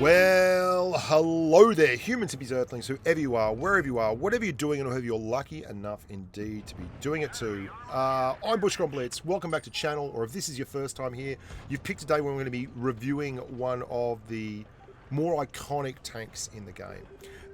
Well, hello there, humans, hippies, earthlings, whoever you are, wherever you are, whatever you're doing, and whoever you're lucky enough indeed to be doing it to. I'm Bushka Blitz. Welcome back to channel, or if this is your first time here, you've picked a day when we're going to be reviewing one of the more iconic tanks in the game.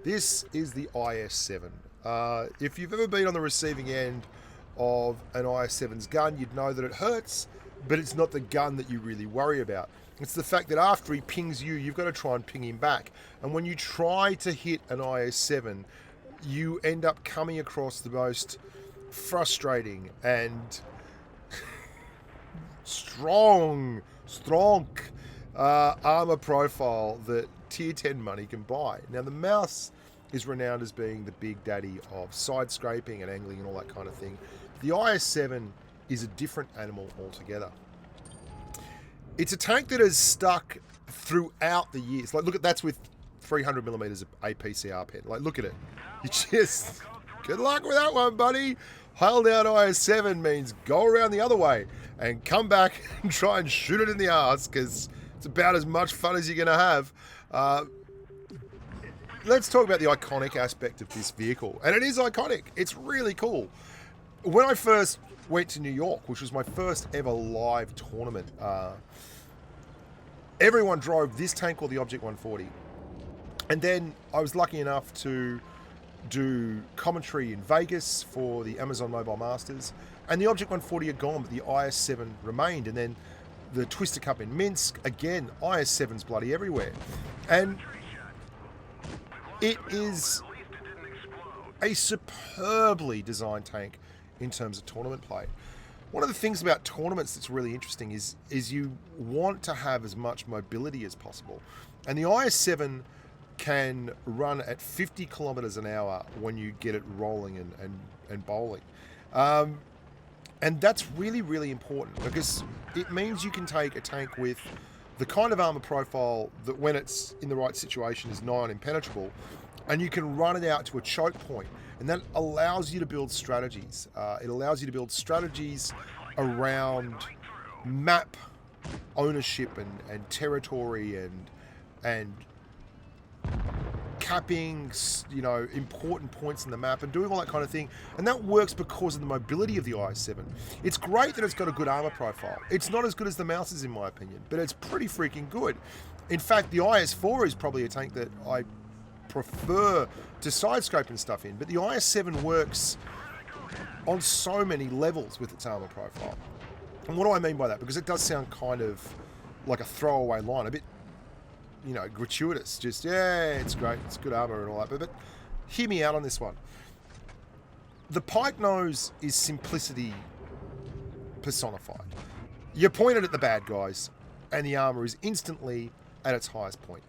This is the IS-7. If you've ever been on the receiving end of an IS-7's gun, you'd know that it hurts, but it's not the gun that you really worry about. It's the fact that after he pings you, you've got to try and ping him back. And when you try to hit an IS-7, you end up coming across the most frustrating and strong armor profile that tier 10 money can buy. Now, the mouse is renowned as being the big daddy of side scraping and angling and all that kind of thing. The IS-7 is a different animal altogether. It's a tank that has stuck throughout the years. Like, look at that's with 300 millimeters of APCR pen. Like, look at it. You just good luck with that one, buddy. Hail down IS-7 means go around the other way and come back and try and shoot it in the arse, because it's about as much fun as you're going to have. Let's talk about the iconic aspect of this vehicle, and it is iconic. It's really cool. When I first went to New York, which was my first ever live tournament, everyone drove this tank or the Object 140. And then I was lucky enough to do commentary in Vegas for the Amazon Mobile Masters, and the Object 140 had gone, but the IS-7 remained. And then the Twister Cup in Minsk, again, IS-7's bloody everywhere. And it is a superbly designed tank in terms of tournament play. One of the things about tournaments that's really interesting is you want to have as much mobility as possible. And the IS-7 can run at 50 kilometers an hour when you get it rolling and bowling. And that's really, really important, because it means you can take a tank with the kind of armor profile that, when it's in the right situation, is nigh on impenetrable, and you can run it out to a choke point. And that allows you to build strategies. It allows you to build strategies around map ownership and territory and capping, you know, important points in the map and doing all that kind of thing. And that works because of the mobility of the IS-7. It's great that it's got a good armor profile. It's not as good as the Mouse's, in my opinion, but it's pretty freaking good. In fact, the IS-4 is probably a tank that I prefer to side scope and stuff in, but the IS-7 works on so many levels with its armor profile. And what do I mean by that? Because it does sound kind of like a throwaway line, a bit, you know, gratuitous. Just, yeah, it's great, it's good armor and all that, but hear me out on this one. The pike nose is simplicity personified. You're pointed at the bad guys, and the armor is instantly at its highest point.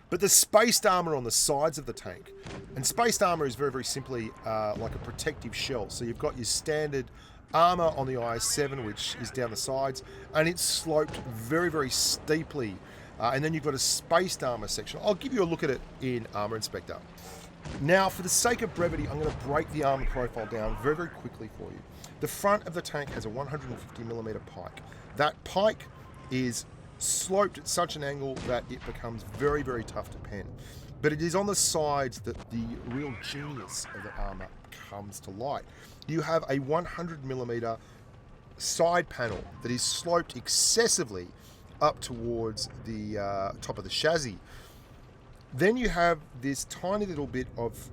But the spaced armor on the sides of the tank, and spaced armor is very, very simply like a protective shell. So you've got your standard armor on the IS-7, which is down the sides, and it's sloped very, very steeply. And then you've got a spaced armor section. I'll give you a look at it in Armor Inspector. Now, for the sake of brevity, I'm going to break the armor profile down very, very quickly for you. The front of the tank has a 150mm pike. That pike is sloped at such an angle that it becomes very, very tough to pen. But it is on the sides that the real genius of the armor comes to light. You have a 100mm side panel that is sloped excessively up towards the top of the chassis. Then you have this tiny little bit of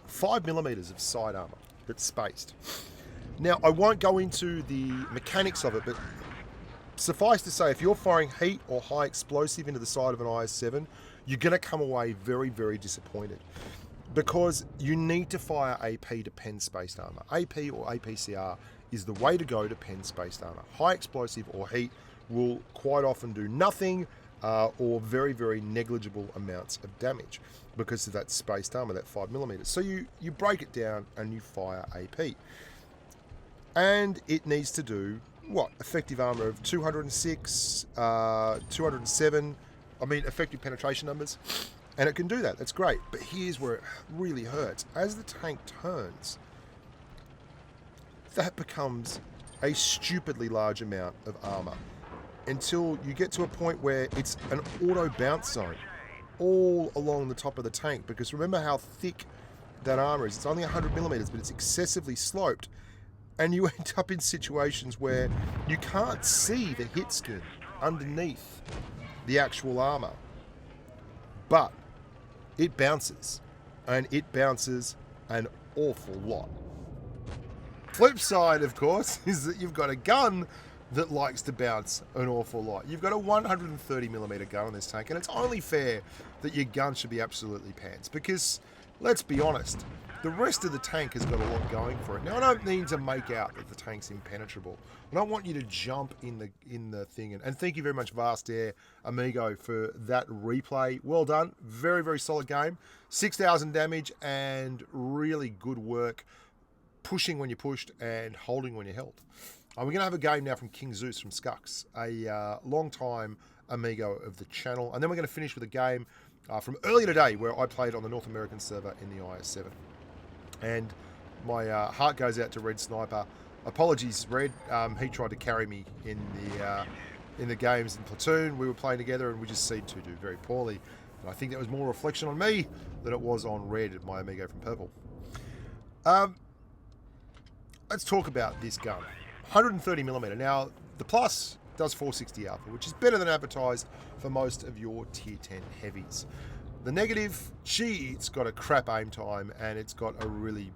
5mm of side armor that's spaced. Now, I won't go into the mechanics of it, but suffice to say, if you're firing heat or high explosive into the side of an IS-7, you're going to come away very, very disappointed, because you need to fire AP to pen spaced armor. AP or APCR is the way to go to pen spaced armor. High explosive or heat will quite often do nothing or very, very negligible amounts of damage because of that spaced armor, that 5mm. So you break it down and you fire AP. And it needs to do what? Effective armor of 206, 207, effective penetration numbers. And it can do that. That's great. But here's where it really hurts. As the tank turns, that becomes a stupidly large amount of armor. until you get to a point where it's an auto bounce zone all along the top of the tank. Because remember how thick that armour is. It's only 100 millimeters, but it's excessively sloped. And you end up in situations where you can't see the hit skin underneath the actual armour. But it bounces. And it bounces an awful lot. Flip side, of course, is that you've got a gun that likes to bounce an awful lot. You've got a 130mm gun on this tank, and it's only fair that your gun should be absolutely pants. Because, let's be honest, the rest of the tank has got a lot going for it. Now, I don't mean to make out that the tank's impenetrable. I don't want you to jump in the thing. And thank you very much, Vast Air Amigo, for that replay. Well done. Very, very solid game. 6,000 damage and really good work. Pushing when you pushed and holding when you held. We're going to have a game now from King Zeus from Skux, a long-time amigo of the channel. And then we're going to finish with a game from earlier today where I played on the North American server in the IS-7. And my heart goes out to Red Sniper. Apologies, Red. He tried to carry me in the games in Platoon. We were playing together and we just seemed to do very poorly. And I think that was more reflection on me than it was on Red, my amigo from Purple. Let's talk about this gun. 130mm. Now, the Plus does 460 alpha, which is better than advertised for most of your tier 10 heavies. The negative, it's got a crap aim time and it's got a really,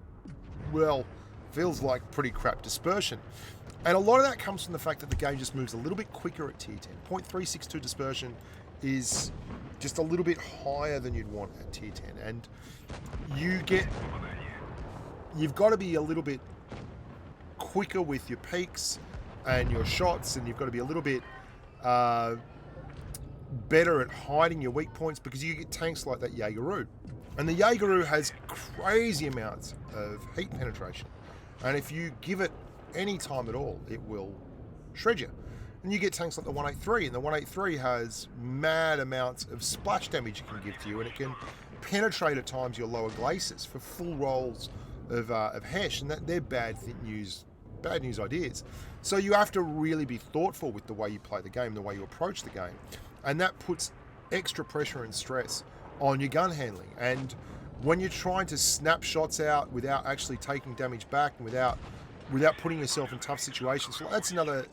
well, feels like pretty crap dispersion. And a lot of that comes from the fact that the game just moves a little bit quicker at tier 10. 0.362 dispersion is just a little bit higher than you'd want at tier 10. And you've got to be a little bit quicker with your peaks and your shots, and you've got to be a little bit better at hiding your weak points, because you get tanks like that Jaegeru. And the Jaegeru has crazy amounts of heat penetration. And if you give it any time at all, it will shred you. And you get tanks like the 183, and the 183 has mad amounts of splash damage it can give to you, and it can penetrate at times your lower glaciers for full rolls of Hesh, and they're bad news ideas. So you have to really be thoughtful with the way you play the game, the way you approach the game. And that puts extra pressure and stress on your gun handling. And when you're trying to snap shots out without actually taking damage back and without putting yourself in tough situations, so that's another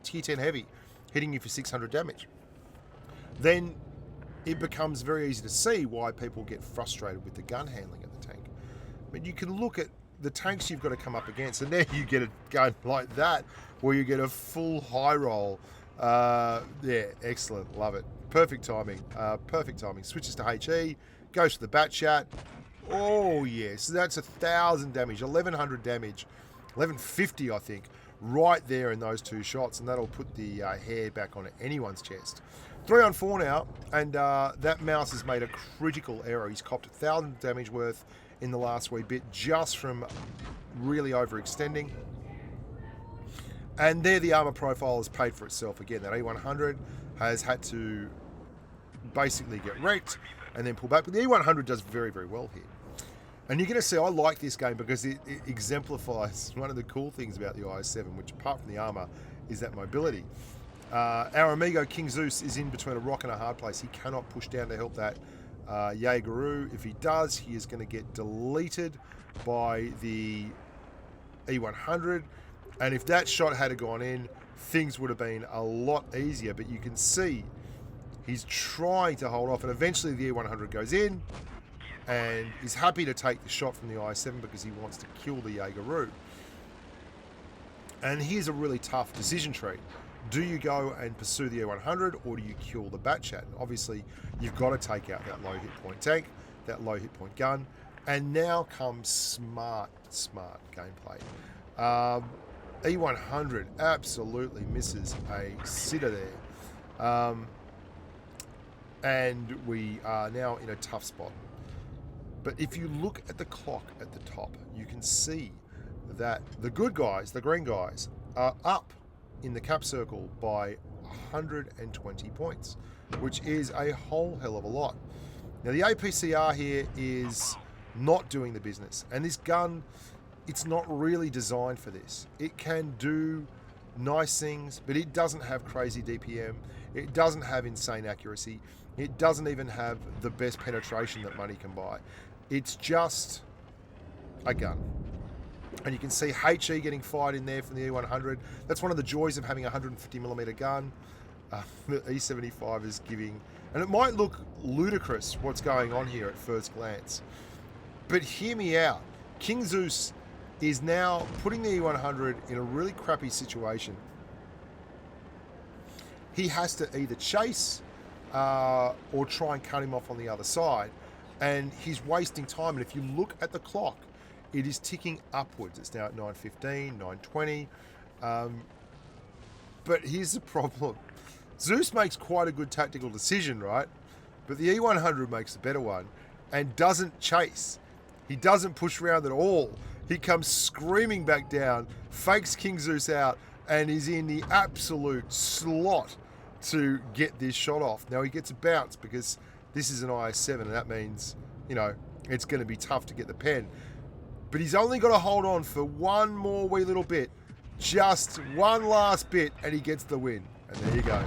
tier 10 heavy hitting you for 600 damage. Then it becomes very easy to see why people get frustrated with the gun handling of the tank. But you can look at the tanks you've got to come up against, and there you get a gun like that where you get a full high roll. Yeah, excellent, love it. Perfect timing, Switches to HE, goes to the bat chat. Oh yes, so that's 1,000 damage, 1,100 damage, 1,150 I think, right there in those two shots, and that'll put the hair back on anyone's chest. 3 on 4 now, and that mouse has made a critical error. He's copped 1,000 damage worth in the last wee bit just from really overextending. And there the armour profile has paid for itself again. That E100 has had to basically get wrecked and then pull back. But the E100 does very, very well here. And you're going to see, I like this game because it exemplifies one of the cool things about the IS-7, which apart from the armour, is that mobility. Our amigo King Zeus is in between a rock and a hard place. He cannot push down to help that Jaegeru. If he does, he is going to get deleted by the E100. And if that shot had gone in, things would have been a lot easier. But you can see he's trying to hold off, and eventually the E100 goes in and is happy to take the shot from the IS-7 because he wants to kill the Jaegeru. And here's a really tough decision tree. Do you go and pursue the E100, or do you kill the Batchat? Obviously, you've got to take out that low hit point tank, that low hit point gun, and now comes smart gameplay. E100 absolutely misses a sitter there. And we are now in a tough spot. But if you look at the clock at the top, you can see that the good guys, the green guys, are up in the cap circle by 120 points, which is a whole hell of a lot. Now the APCR here is not doing the business, and this gun, it's not really designed for this. It can do nice things, but it doesn't have crazy DPM. It doesn't have insane accuracy. It doesn't even have the best penetration that money can buy. It's just a gun. And you can see HE getting fired in there from the E100. That's one of the joys of having a 150mm gun. The E75 is giving... And it might look ludicrous what's going on here at first glance. But hear me out. King Zeus is now putting the E100 in a really crappy situation. He has to either chase or try and cut him off on the other side. And he's wasting time. And if you look at the clock, it is ticking upwards. It's now at 9:15, 9:20. But here's the problem. Zeus makes quite a good tactical decision, right? But the E100 makes a better one and doesn't chase. He doesn't push around at all. He comes screaming back down, fakes King Zeus out, and is in the absolute slot to get this shot off. Now he gets a bounce because this is an IS-7, and that means, you know, it's going to be tough to get the pen. But he's only got to hold on for one more wee little bit, just one last bit, and he gets the win. And there you go.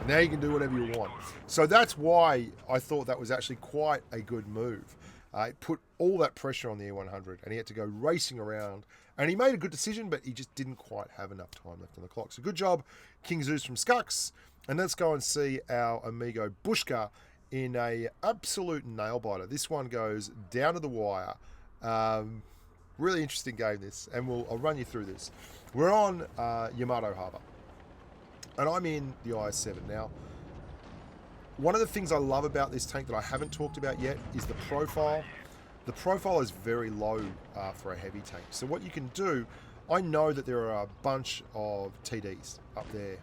Now you can do whatever you want. So that's why I thought that was actually quite a good move. It put all that pressure on the E100, and he had to go racing around. And he made a good decision, but he just didn't quite have enough time left on the clock. So good job, King Zeus from Skucks. And let's go and see our amigo Bushka in a absolute nail-biter. This one goes down to the wire. Really interesting game, this. And I'll run you through this. We're on Yamato Harbour. And I'm in the IS-7. Now, one of the things I love about this tank that I haven't talked about yet is the profile. The profile is very low for a heavy tank. So what you can do, I know that there are a bunch of TDs up there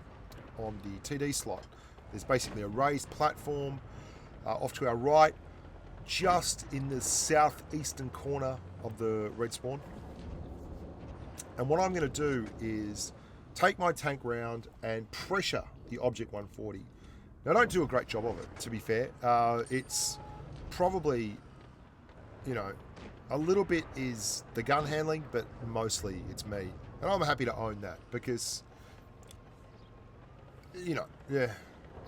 on the TD slot. There's basically a raised platform off to our right, just in the southeastern corner of the red spawn. And what I'm going to do is take my tank round and pressure the Object 140. Now, I don't do a great job of it, to be fair. It's probably, you know, a little bit is the gun handling, but mostly it's me. And I'm happy to own that because, you know, yeah,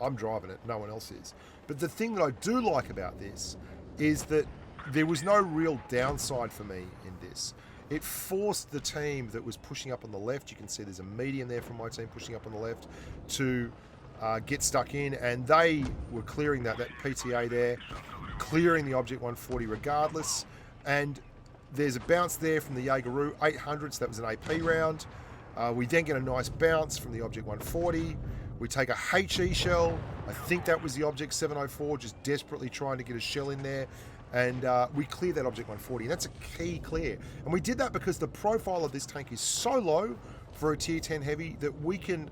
I'm driving it, no one else is. But the thing that I do like about this is that there was no real downside for me in this. It forced the team that was pushing up on the left, you can see there's a medium there from my team pushing up on the left, to get stuck in, and they were clearing that PTA there, clearing the Object 140 regardless. And there's a bounce there from the Jaegeru 800, so that was an AP round. We then get a nice bounce from the Object 140. We take a HE shell. I think that was the Object 704, just desperately trying to get a shell in there. And we clear that Object 140. And that's a key clear. And we did that because the profile of this tank is so low for a tier 10 heavy that we can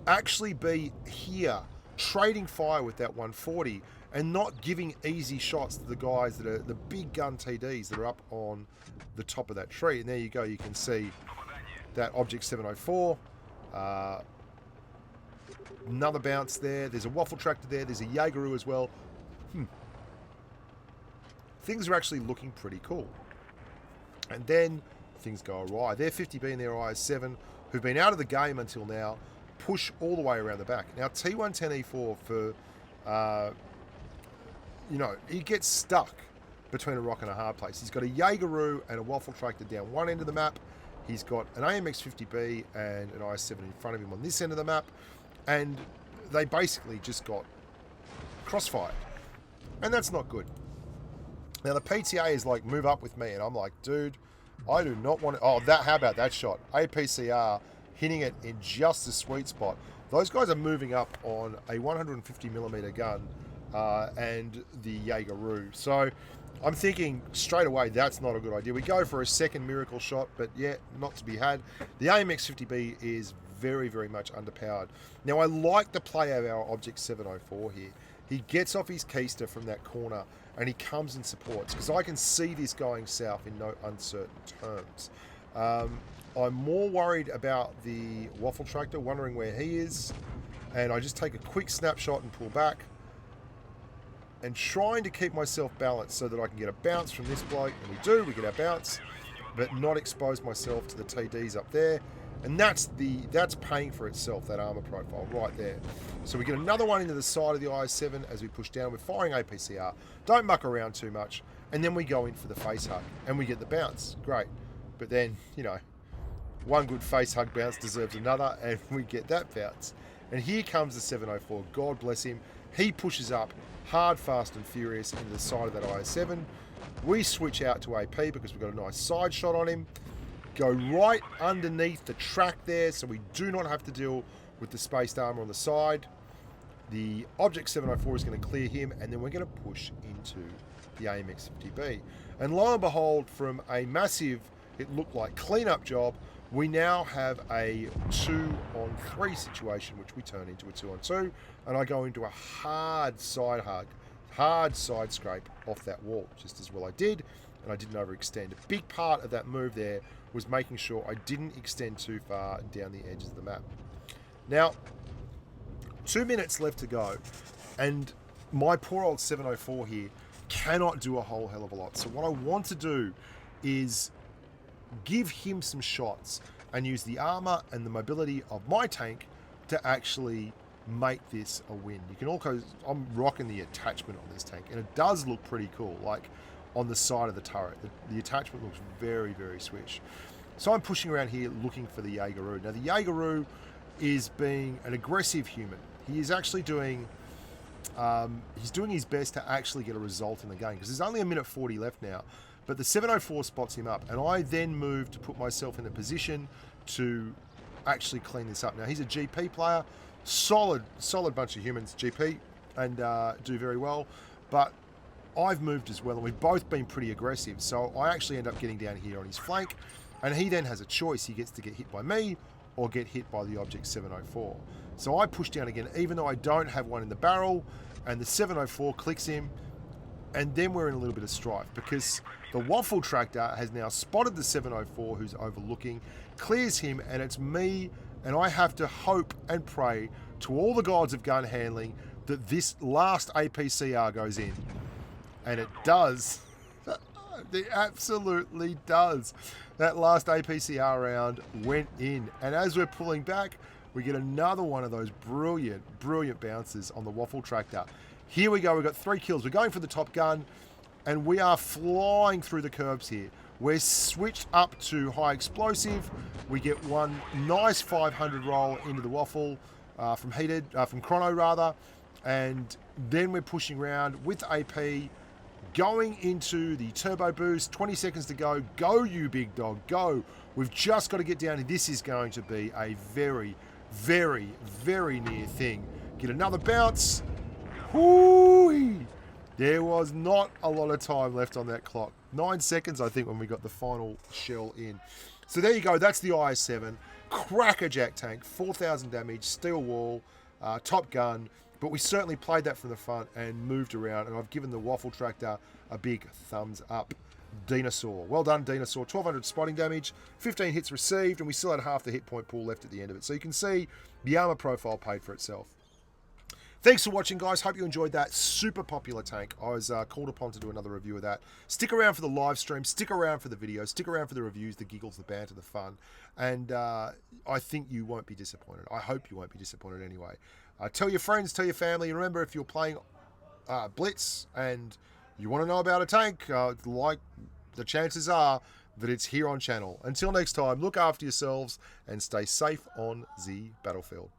actually be here trading fire with that 140 and not giving easy shots to the guys that are the big gun TDs that are up on the top of that tree. And there you go. You can see that Object 704. Another bounce there. There's a waffle tractor there. There's a Jaegeru as well. Things are actually looking pretty cool. And then things go awry. They're 50B in their IS-7, who've been out of the game until now, push all the way around the back. Now, T110E4 for, you know, he gets stuck between a rock and a hard place. He's got a Jaegeru and a waffle tractor down one end of the map. He's got an AMX-50B and an IS-7 in front of him on this end of the map. And they basically just got crossfired. And that's not good. Now, the PTA is like, move up with me. And I'm like, dude, I do not want to... Oh, how about that shot? APCR hitting it in just the sweet spot. Those guys are moving up on a 150mm gun and the Jaegeru. So I'm thinking straight away, that's not a good idea. We go for a second miracle shot, but yeah, not to be had. The AMX-50B is very, very much underpowered. Now, I like the play of our Object 704 here. He gets off his keister from that corner and he comes and supports, because I can see this going south in no uncertain terms. I'm more worried about the waffle tractor, wondering where he is, and I just take a quick snapshot and pull back and trying to keep myself balanced so that I can get a bounce from this bloke, and we get our bounce, but not expose myself to the TDs up there. And that's paying for itself, that armor profile right there. So we get another one into the side of the IS-7 as we push down. We're firing APCR. Don't muck around too much. And then we go in for the face hug. And we get the bounce. Great. But then, you know, one good face hug bounce deserves another. And we get that bounce. And here comes the 704. God bless him. He pushes up hard, fast, and furious into the side of that IS-7. We switch out to AP because we've got a nice side shot on him. Go right underneath the track there, so we do not have to deal with the spaced armor on the side. The Object 704 is going to clear him, and then we're going to push into the AMX-50B. And lo and behold, from a massive, it looked like, cleanup job, we now have a 2-on-3 situation, which we turn into a 2-on-2, and I go into a hard side hug, hard side scrape off that wall, just as well I did, and I didn't overextend. A big part of that move there was making sure I didn't extend too far down the edges of the map. Now, 2 minutes left to go, and my poor old 704 here cannot do a whole hell of a lot. So what I want to do is give him some shots and use the armor and the mobility of my tank to actually make this a win. You can also, I'm rocking the attachment on this tank, and it does look pretty cool, like on the side of the turret. The attachment looks very, very swish. So I'm pushing around here looking for the Jaegeru. Now the Jaegeru is being an aggressive human. He is actually doing he's doing his best to actually get a result in the game, because there's only 1:40 left now. But the 704 spots him up, and I then move to put myself in a position to actually clean this up. Now he's a GP player, solid bunch of humans, GP, and do very well. But I've moved as well, and we've both been pretty aggressive. So I actually end up getting down here on his flank, and he then has a choice. He gets to get hit by me or get hit by the Object 704. So I push down again, even though I don't have one in the barrel, and the 704 clicks him, and then we're in a little bit of strife because the Waffle Tractor has now spotted the 704 who's overlooking, clears him, and it's me, and I have to hope and pray to all the gods of gun handling that this last APCR goes in. And it does. It absolutely does. That last APCR round went in. And as we're pulling back, we get another one of those brilliant bounces on the Waffle Tractor. Here we go. We've got 3 kills. We're going for the Top Gun, and we are flying through the curves here. We're switched up to high explosive. We get one nice 500 roll into the Waffle from Chrono rather. And then we're pushing around with AP, going into the turbo boost. 20 seconds to go. Go, you big dog, go. We've just got to get down here. This is going to be a very, very, very near thing. Get another bounce. Whoo-wee. There was not a lot of time left on that clock. 9 seconds, I think, when we got the final shell in. So there you go. That's the IS-7. Crackerjack tank. 4,000 damage. Steel wall. Top gun. But we certainly played that from the front and moved around, and I've given the Waffle Tractor a big thumbs up. Dinosaur. Well done, Dinosaur. 1,200 spotting damage, 15 hits received, and we still had half the hit point pool left at the end of it. So you can see the armor profile paid for itself. Thanks for watching, guys. Hope you enjoyed that super popular tank. I was called upon to do another review of that. Stick around for the live stream. Stick around for the videos. Stick around for the reviews, the giggles, the banter, the fun. And I think you won't be disappointed. I hope you won't be disappointed anyway. Tell your friends, tell your family. And remember, if you're playing Blitz and you want to know about a tank, like the chances are that it's here on channel. Until next time, look after yourselves and stay safe on the battlefield.